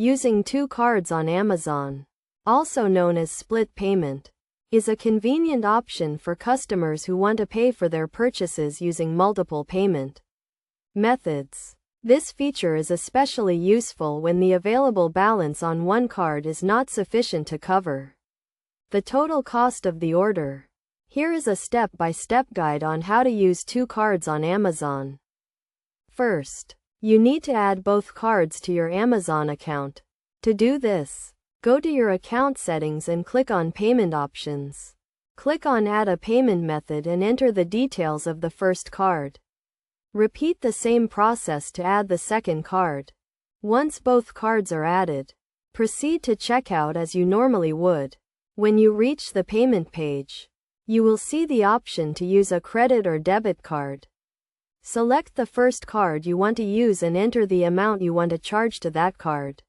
Using two cards on Amazon, also known as split payment, is a convenient option for customers who want to pay for their purchases using multiple payment methods. This feature is especially useful when the available balance on one card is not sufficient to cover the total cost of the order. Here is a step-by-step guide on how to use two cards on Amazon. First, you need to add both cards to your Amazon account. To do this, go to your account settings and click on Payment Options. Click on Add a Payment Method and enter the details of the first card. Repeat the same process to add the second card. Once both cards are added, proceed to checkout as you normally would. When you reach the payment page, you will see the option to use a credit or debit card. Select the first card you want to use and enter the amount you want to charge to that card.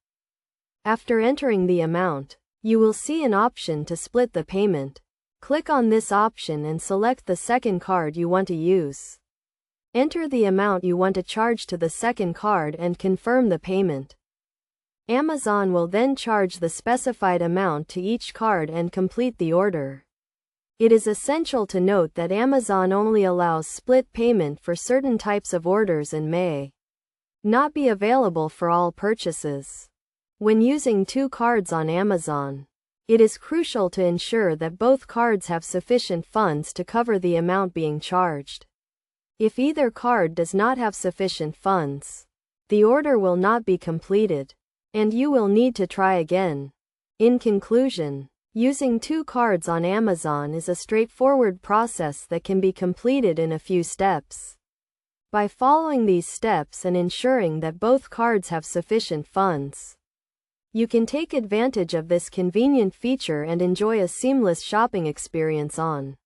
After entering the amount, you will see an option to split the payment. Click on this option and select the second card you want to use. Enter the amount you want to charge to the second card and confirm the payment. Amazon will then charge the specified amount to each card and complete the order. It is essential to note that Amazon only allows split payment for certain types of orders and may not be available for all purchases. When using two cards on Amazon, it is crucial to ensure that both cards have sufficient funds to cover the amount being charged. If either card does not have sufficient funds, the order will not be completed, and you will need to try again. In conclusion, using two cards on Amazon is a straightforward process that can be completed in a few steps. By following these steps and ensuring that both cards have sufficient funds, you can take advantage of this convenient feature and enjoy a seamless shopping experience on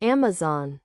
Amazon.